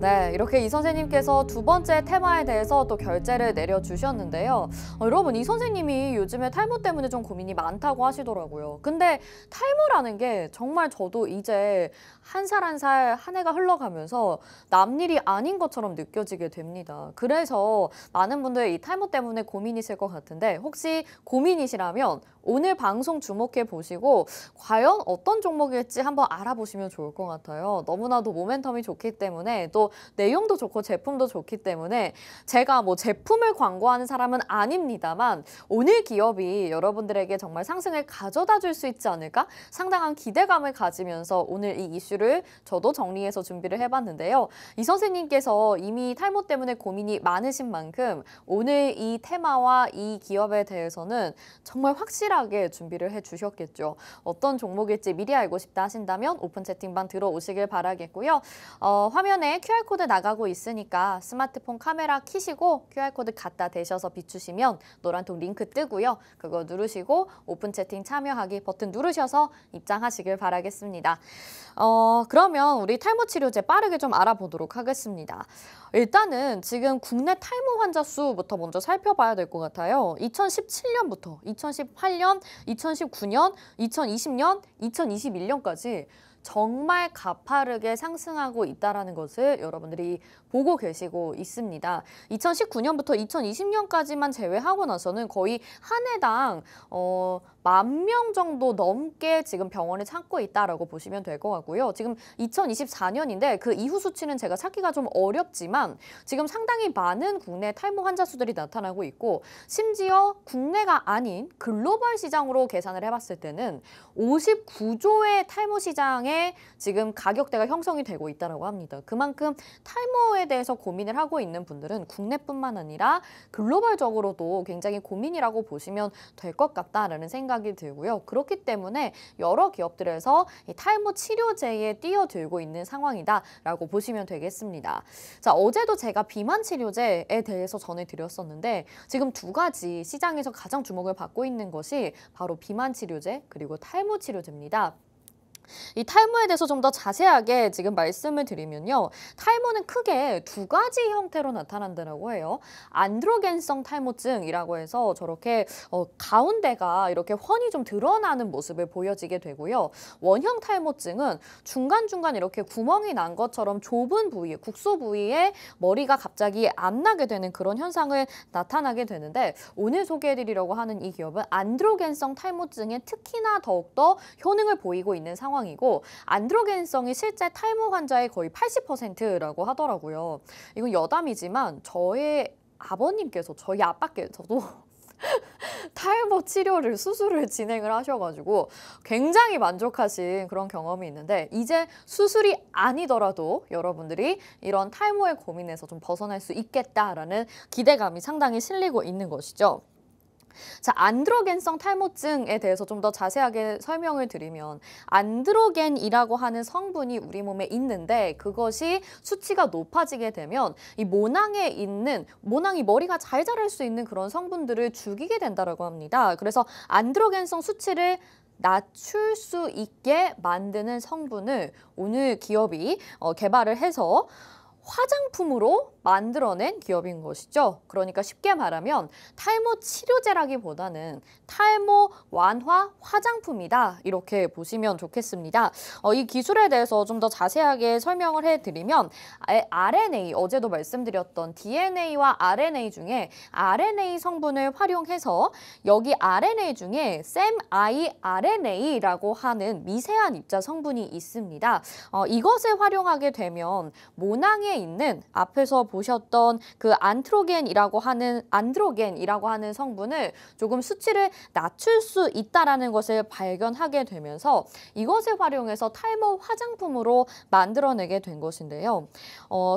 네, 이렇게 이 선생님께서 두 번째 테마에 대해서 또 결제를 내려주셨는데요. 여러분, 이 선생님이 요즘에 탈모 때문에 좀 고민이 많다고 하시더라고요. 근데 탈모라는 게 정말 저도 이제 한 살 한 살 한 해가 흘러가면서 남일이 아닌 것처럼 느껴지게 됩니다. 그래서 많은 분들 이 탈모 때문에 고민이실 것 같은데 혹시 고민이시라면 오늘 방송 주목해 보시고 과연 어떤 종목일지 한번 알아보시면 좋을 것 같아요. 너무나도 모멘텀이 좋기 때문에 또 내용도 좋고 제품도 좋기 때문에 제가 뭐 제품을 광고하는 사람은 아닙니다만 오늘 기업이 여러분들에게 정말 상승을 가져다 줄 수 있지 않을까? 상당한 기대감을 가지면서 오늘 이 이슈를 저도 정리해서 준비를 해봤는데요. 이 선생님께서 이미 탈모 때문에 고민이 많으신 만큼 오늘 이 테마와 이 기업에 대해서는 정말 확실하게 준비를 해주셨겠죠. 어떤 종목일지 미리 알고 싶다 하신다면 오픈 채팅방 들어오시길 바라겠고요. 화면에 QR코드 나가고 있으니까 스마트폰 카메라 켜시고 QR코드 갖다 대셔서 비추시면 노란통 링크 뜨고요. 그거 누르시고 오픈 채팅 참여하기 버튼 누르셔서 입장하시길 바라겠습니다. 그러면 우리 탈모 치료제 빠르게 좀 알아보도록 하겠습니다. 일단은 지금 국내 탈모 환자 수부터 먼저 살펴봐야 될 것 같아요. 2017년부터 2018년, 2019년, 2020년, 2021년까지 정말 가파르게 상승하고 있다는 것을 여러분들이 보고 계시고 있습니다. 2019년부터 2020년까지만 제외하고 나서는 거의 한 해당 10,000명 정도 넘게 지금 병원을 찾고 있다라고 보시면 될 것 같고요. 지금 2024년인데 그 이후 수치는 제가 찾기가 좀 어렵지만 지금 상당히 많은 국내 탈모 환자 수들이 나타나고 있고 심지어 국내가 아닌 글로벌 시장으로 계산을 해봤을 때는 59조의 탈모 시장에 지금 가격대가 형성이 되고 있다고 합니다. 그만큼 탈모에 대해서 고민을 하고 있는 분들은 국내뿐만 아니라 글로벌적으로도 굉장히 고민이라고 보시면 될 것 같다라는 생각이 들고요. 그렇기 때문에 여러 기업들에서 이 탈모 치료제에 뛰어들고 있는 상황이다라고 보시면 되겠습니다. 자, 어제도 제가 비만 치료제에 대해서 전해드렸었는데 지금 두 가지 시장에서 가장 주목을 받고 있는 것이 바로 비만 치료제 그리고 탈모 치료제입니다. 이 탈모에 대해서 좀 더 자세하게 지금 말씀을 드리면요. 탈모는 크게 두 가지 형태로 나타난다고 해요. 안드로겐성 탈모증이라고 해서 저렇게 가운데가 이렇게 훤히 좀 드러나는 모습을 보여지게 되고요. 원형 탈모증은 중간중간 이렇게 구멍이 난 것처럼 좁은 부위에, 국소 부위에 머리가 갑자기 안 나게 되는 그런 현상을 나타나게 되는데 오늘 소개해드리려고 하는 이 기업은 안드로겐성 탈모증에 특히나 더욱더 효능을 보이고 있는 상황이고 안드로겐성이 실제 탈모 환자의 거의 80%라고 하더라고요. 이건 여담이지만 저희 아버님께서 저희 아빠께서도 탈모 치료를 수술을 진행을 하셔가지고 굉장히 만족하신 그런 경험이 있는데 이제 수술이 아니더라도 여러분들이 이런 탈모의 고민에서 좀 벗어날 수 있겠다라는 기대감이 상당히 실리고 있는 것이죠. 자, 안드로겐성 탈모증에 대해서 좀 더 자세하게 설명을 드리면 안드로겐이라고 하는 성분이 우리 몸에 있는데 그것이 수치가 높아지게 되면 이 모낭이 머리가 잘 자랄 수 있는 그런 성분들을 죽이게 된다고 합니다. 그래서 안드로겐성 수치를 낮출 수 있게 만드는 성분을 오늘 기업이 개발을 해서 화장품으로 만들어낸 기업인 것이죠. 그러니까 쉽게 말하면 탈모 치료제라기보다는 탈모 완화 화장품이다. 이렇게 보시면 좋겠습니다. 이 기술에 대해서 좀 더 자세하게 설명을 해드리면 RNA, 어제도 말씀드렸던 DNA와 RNA 중에 RNA 성분을 활용해서 여기 RNA 중에 samRNA라고 하는 미세한 입자 성분이 있습니다. 이것을 활용하게 되면 모낭에 있는 앞에서 들어보셨던 그 안드로겐이라고 하는 성분을 조금 수치를 낮출 수 있다라는 것을 발견하게 되면서 이것을 활용해서 탈모 화장품으로 만들어내게 된 것인데요.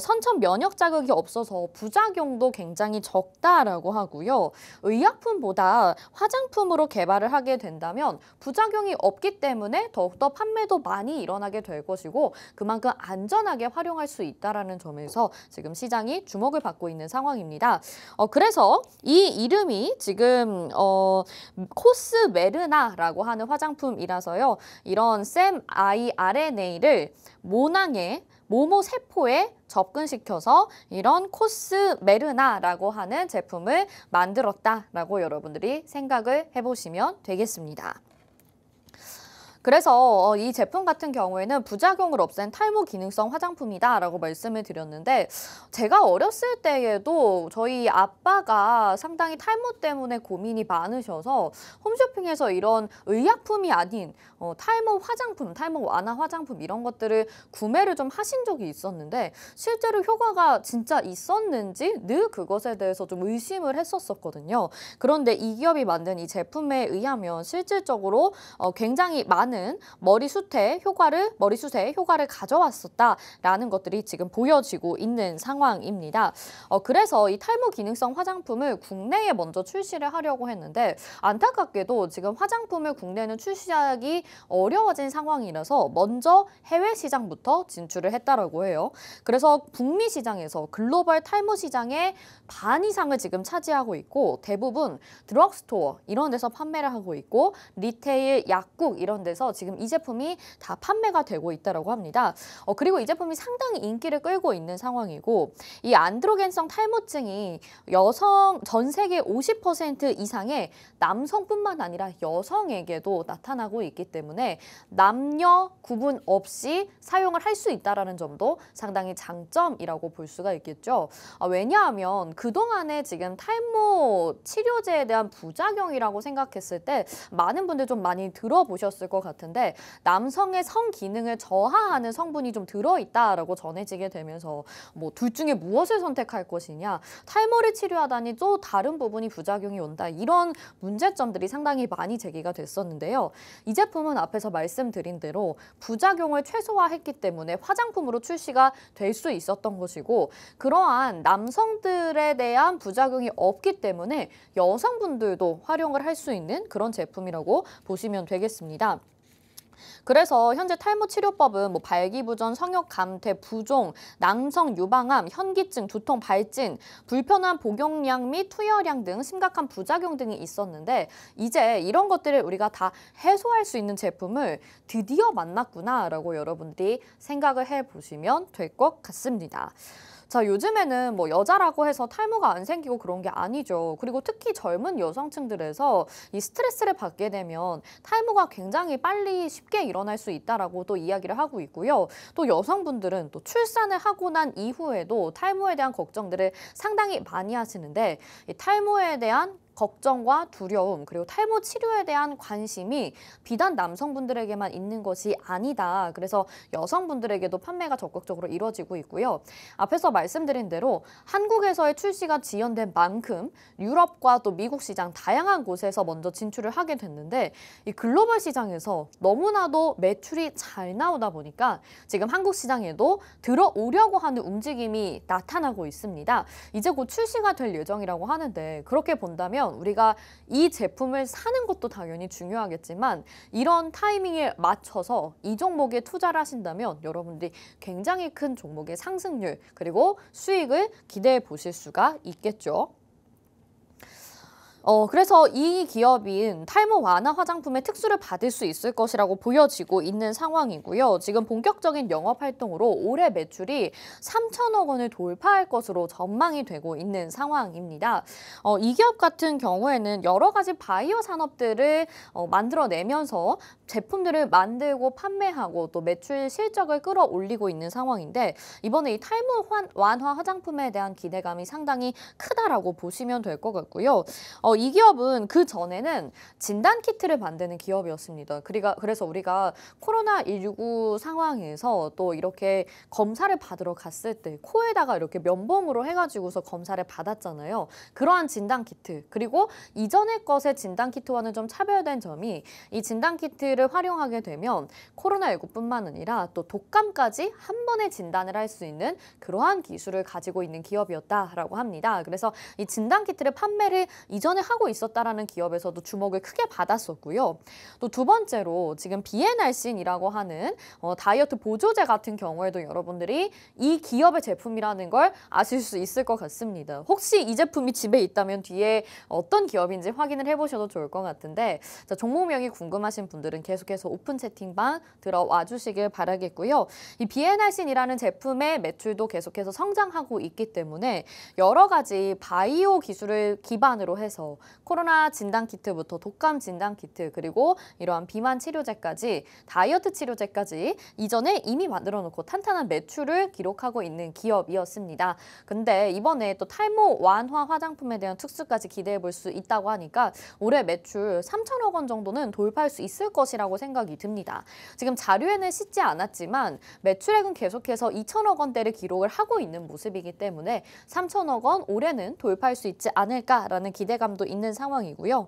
선천 면역 자극이 없어서 부작용도 굉장히 적다라고 하고요. 의약품보다 화장품으로 개발을 하게 된다면 부작용이 없기 때문에 더욱더 판매도 많이 일어나게 될 것이고 그만큼 안전하게 활용할 수 있다는 점에서 지금 시장이 주목을 받고 있는 상황입니다. 그래서 이 이름이 지금 코스메르나라고 하는 화장품이라서요. 이런 mRNA를 모낭의 모모 세포에 접근시켜서 이런 코스메르나라고 하는 제품을 만들었다라고 여러분들이 생각을 해보시면 되겠습니다. 그래서 이 제품 같은 경우에는 부작용을 없앤 탈모 기능성 화장품이다라고 말씀을 드렸는데 제가 어렸을 때에도 저희 아빠가 상당히 탈모 때문에 고민이 많으셔서 홈쇼핑에서 이런 의약품이 아닌 탈모 화장품, 탈모 완화 화장품 이런 것들을 구매를 좀 하신 적이 있었는데 실제로 효과가 진짜 있었는지 늘 그것에 대해서 좀 의심을 했었거든요. 그런데 이 기업이 만든 이 제품에 의하면 실질적으로 굉장히 많은 머리숱의 효과를 가져왔었다라는 것들이 지금 보여지고 있는 상황입니다. 그래서 이 탈모 기능성 화장품을 국내에 먼저 출시를 하려고 했는데 안타깝게도 지금 화장품을 국내는 출시하기 어려워진 상황이라서 먼저 해외 시장부터 진출을 했다라고 해요. 그래서 북미 시장에서 글로벌 탈모 시장의 반 이상을 지금 차지하고 있고 대부분 드럭스토어 이런 데서 판매를 하고 있고 리테일, 약국 이런 데서 지금 이 제품이 다 판매가 되고 있다고 합니다. 그리고 이 제품이 상당히 인기를 끌고 있는 상황이고 이 안드로겐성 탈모증이 전 세계 50% 이상의 남성뿐만 아니라 여성에게도 나타나고 있기 때문에 남녀 구분 없이 사용을 할 수 있다는 점도 상당히 장점이라고 볼 수가 있겠죠. 왜냐하면 그동안에 지금 탈모 치료제에 대한 부작용이라고 생각했을 때 많은 분들 좀 많이 들어보셨을 것 같은데 남성의 성 기능을 저하하는 성분이 좀 들어있다라고 전해지게 되면서 뭐 둘 중에 무엇을 선택할 것이냐, 탈모를 치료하다니 또 다른 부분이 부작용이 온다 이런 문제점들이 상당히 많이 제기가 됐었는데요. 이 제품은 앞에서 말씀드린 대로 부작용을 최소화했기 때문에 화장품으로 출시가 될 수 있었던 것이고 그러한 남성들에 대한 부작용이 없기 때문에 여성분들도 활용을 할 수 있는 그런 제품이라고 보시면 되겠습니다. 그래서 현재 탈모 치료법은 뭐 발기부전, 성욕 감퇴, 부종, 낭성 유방암, 현기증, 두통, 발진, 불편한 복용량 및 투여량 등 심각한 부작용 등이 있었는데 이제 이런 것들을 우리가 다 해소할 수 있는 제품을 드디어 만났구나라고 여러분들이 생각을 해보시면 될 것 같습니다. 자, 요즘에는 뭐 여자라고 해서 탈모가 안 생기고 그런 게 아니죠. 그리고 특히 젊은 여성층들에서 이 스트레스를 받게 되면 탈모가 굉장히 빨리 쉽게 일어날 수 있다라고 또 이야기를 하고 있고요. 또 여성분들은 또 출산을 하고 난 이후에도 탈모에 대한 걱정들을 상당히 많이 하시는데 이 탈모에 대한 걱정과 두려움 그리고 탈모 치료에 대한 관심이 비단 남성분들에게만 있는 것이 아니다. 그래서 여성분들에게도 판매가 적극적으로 이루어지고 있고요. 앞에서 말씀드린 대로 한국에서의 출시가 지연된 만큼 유럽과 또 미국 시장 다양한 곳에서 먼저 진출을 하게 됐는데 이 글로벌 시장에서 너무나도 매출이 잘 나오다 보니까 지금 한국 시장에도 들어오려고 하는 움직임이 나타나고 있습니다. 이제 곧 출시가 될 예정이라고 하는데 그렇게 본다면 우리가 이 제품을 사는 것도 당연히 중요하겠지만 이런 타이밍에 맞춰서 이 종목에 투자를 하신다면 여러분들이 굉장히 큰 종목의 상승률 그리고 수익을 기대해 보실 수가 있겠죠. 그래서 이 기업인 탈모 완화 화장품의 특수를 받을 수 있을 것이라고 보여지고 있는 상황이고요. 지금 본격적인 영업 활동으로 올해 매출이 3천억 원을 돌파할 것으로 전망이 되고 있는 상황입니다. 이 기업 같은 경우에는 여러 가지 바이오 산업들을 만들어내면서 제품들을 만들고 판매하고 또 매출 실적을 끌어올리고 있는 상황인데 이번에 이 탈모 완화 화장품에 대한 기대감이 상당히 크다라고 보시면 될 것 같고요. 이 기업은 그 전에는 진단키트를 만드는 기업이었습니다. 그래서 우리가 코로나19 상황에서 또 이렇게 검사를 받으러 갔을 때 코에다가 이렇게 면봉으로 해가지고서 검사를 받았잖아요. 그러한 진단키트, 그리고 이전의 것의 진단키트와는 좀 차별된 점이 이 진단키트를 활용하게 되면 코로나19뿐만 아니라 또 독감까지 한 번에 진단을 할 수 있는 그러한 기술을 가지고 있는 기업이었다라고 합니다. 그래서 이 진단키트를 판매를 이전에 하고 있었다라는 기업에서도 주목을 크게 받았었고요. 또 두 번째로 지금 비엔알신이라고 하는 다이어트 보조제 같은 경우에도 여러분들이 이 기업의 제품이라는 걸 아실 수 있을 것 같습니다. 혹시 이 제품이 집에 있다면 뒤에 어떤 기업인지 확인을 해보셔도 좋을 것 같은데, 자, 종목명이 궁금하신 분들은 계속해서 오픈 채팅방 들어와 주시길 바라겠고요. 이 비엔알신이라는 제품의 매출도 계속해서 성장하고 있기 때문에 여러 가지 바이오 기술을 기반으로 해서 코로나 진단키트부터 독감 진단키트, 그리고 이러한 비만 치료제까지 다이어트 치료제까지 이전에 이미 만들어 놓고 탄탄한 매출을 기록하고 있는 기업이었습니다. 근데 이번에 또 탈모 완화 화장품에 대한 특수까지 기대해 볼 수 있다고 하니까 올해 매출 3천억 원 정도는 돌파할 수 있을 것이라고 생각이 듭니다. 지금 자료에는 싣지 않았지만 매출액은 계속해서 2천억 원대를 기록을 하고 있는 모습이기 때문에 3천억 원 올해는 돌파할 수 있지 않을까라는 기대감도 있는 상황이고요.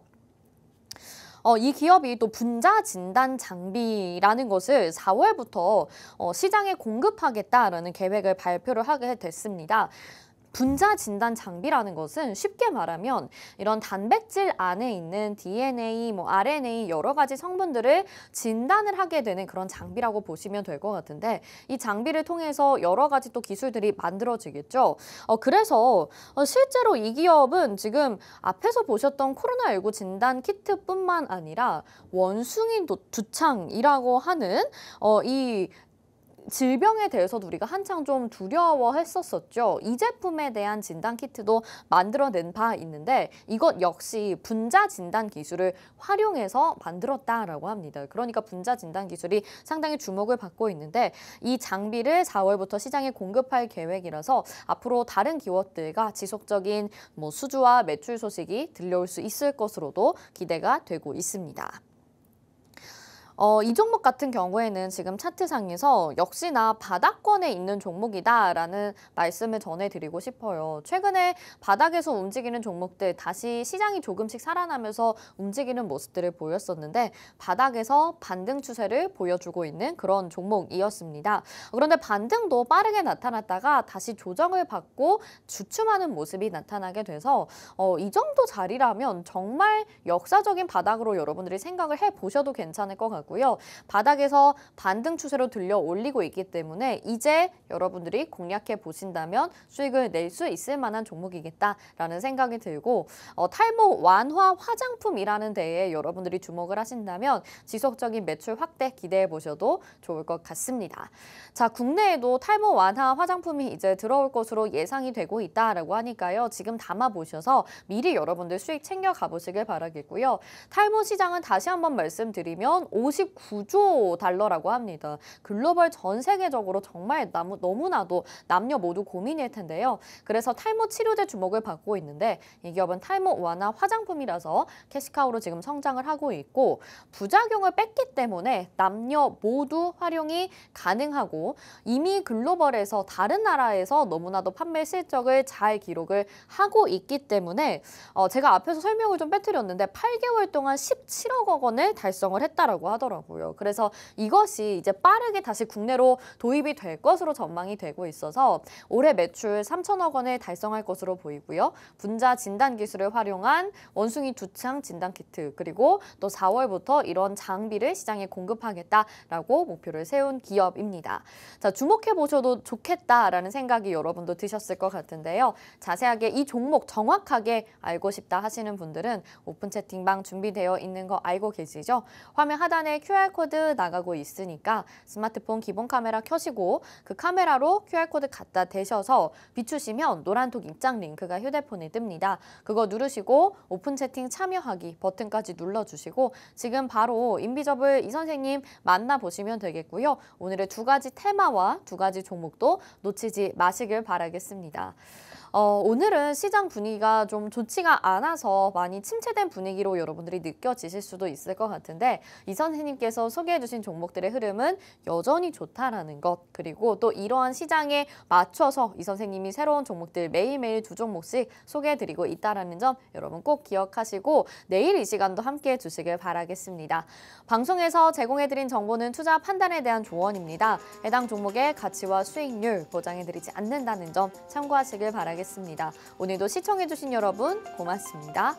이 기업이 또 분자 진단 장비라는 것을 4월부터 시장에 공급하겠다라는 계획을 발표를 하게 됐습니다. 분자 진단 장비라는 것은 쉽게 말하면 이런 단백질 안에 있는 DNA, RNA 여러 가지 성분들을 진단을 하게 되는 그런 장비라고 보시면 될 것 같은데, 이 장비를 통해서 여러 가지 또 기술들이 만들어지겠죠. 그래서 실제로 이 기업은 지금 앞에서 보셨던 코로나19 진단 키트뿐만 아니라 원숭이 두창이라고 하는 이 질병에 대해서도 우리가 한창 좀 두려워했었었죠. 이 제품에 대한 진단 키트도 만들어낸 바 있는데 이것 역시 분자 진단 기술을 활용해서 만들었다라고 합니다. 그러니까 분자 진단 기술이 상당히 주목을 받고 있는데 이 장비를 4월부터 시장에 공급할 계획이라서 앞으로 다른 기업들과 지속적인 수주와 매출 소식이 들려올 수 있을 것으로도 기대가 되고 있습니다. 이 종목 같은 경우에는 지금 차트상에서 역시나 바닥권에 있는 종목이다라는 말씀을 전해드리고 싶어요. 최근에 바닥에서 움직이는 종목들 다시 시장이 조금씩 살아나면서 움직이는 모습들을 보였었는데 바닥에서 반등 추세를 보여주고 있는 그런 종목이었습니다. 그런데 반등도 빠르게 나타났다가 다시 조정을 받고 주춤하는 모습이 나타나게 돼서 이 정도 자리라면 정말 역사적인 바닥으로 여러분들이 생각을 해보셔도 괜찮을 것 같고요. 바닥에서 반등 추세로 들려 올리고 있기 때문에 이제 여러분들이 공략해 보신다면 수익을 낼 수 있을 만한 종목이겠다라는 생각이 들고, 탈모 완화 화장품이라는 데에 여러분들이 주목을 하신다면 지속적인 매출 확대 기대해 보셔도 좋을 것 같습니다. 자, 국내에도 탈모 완화 화장품이 이제 들어올 것으로 예상이 되고 있다라고 하니까요. 지금 담아 보셔서 미리 여러분들 수익 챙겨 가보시길 바라겠고요. 탈모 시장은 다시 한번 말씀드리면 59조 달러라고 합니다. 글로벌 전 세계적으로 정말 너무나도 남녀 모두 고민일 텐데요. 그래서 탈모 치료제 주목을 받고 있는데 이 기업은 탈모 완화 화장품이라서 캐시카우로 지금 성장을 하고 있고 부작용을 뺐기 때문에 남녀 모두 활용이 가능하고 이미 글로벌에서 다른 나라에서 너무나도 판매 실적을 잘 기록을 하고 있기 때문에 제가 앞에서 설명을 좀 빼뜨렸는데 8개월 동안 17억 원을 달성을 했다라고 하더라고요. 그래서 이것이 이제 빠르게 다시 국내로 도입이 될 것으로 전망이 되고 있어서 올해 매출 3천억 원을 달성할 것으로 보이고요. 분자 진단 기술을 활용한 원숭이 두창 진단 키트, 그리고 또 4월부터 이런 장비를 시장에 공급하겠다라고 목표를 세운 기업입니다. 자, 주목해 보셔도 좋겠다라는 생각이 여러분도 드셨을 것 같은데요. 자세하게 이 종목 정확하게 알고 싶다 하시는 분들은 오픈 채팅방 준비되어 있는 거 알고 계시죠? 화면 하단에 QR코드 나가고 있으니까 스마트폰 기본 카메라 켜시고 그 카메라로 QR코드 갖다 대셔서 비추시면 노란톡 입장 링크가 휴대폰에 뜹니다. 그거 누르시고 오픈 채팅 참여하기 버튼까지 눌러주시고 지금 바로 인비저블 이 선생님 만나보시면 되겠고요. 오늘의 두 가지 테마와 두 가지 종목도 놓치지 마시길 바라겠습니다. 오늘은 시장 분위기가 좀 좋지가 않아서 많이 침체된 분위기로 여러분들이 느껴지실 수도 있을 것 같은데 이 선생님께서 소개해 주신 종목들의 흐름은 여전히 좋다라는 것, 그리고 또 이러한 시장에 맞춰서 이 선생님이 새로운 종목들 매일매일 2종목씩 소개해 드리고 있다는 점 여러분 꼭 기억하시고 내일 이 시간도 함께해 주시길 바라겠습니다. 방송에서 제공해 드린 정보는 투자 판단에 대한 조언입니다. 해당 종목의 가치와 수익률 보장해 드리지 않는다는 점 참고하시길 바라겠습니다. 오늘도 시청해 주신 여러분 고맙습니다.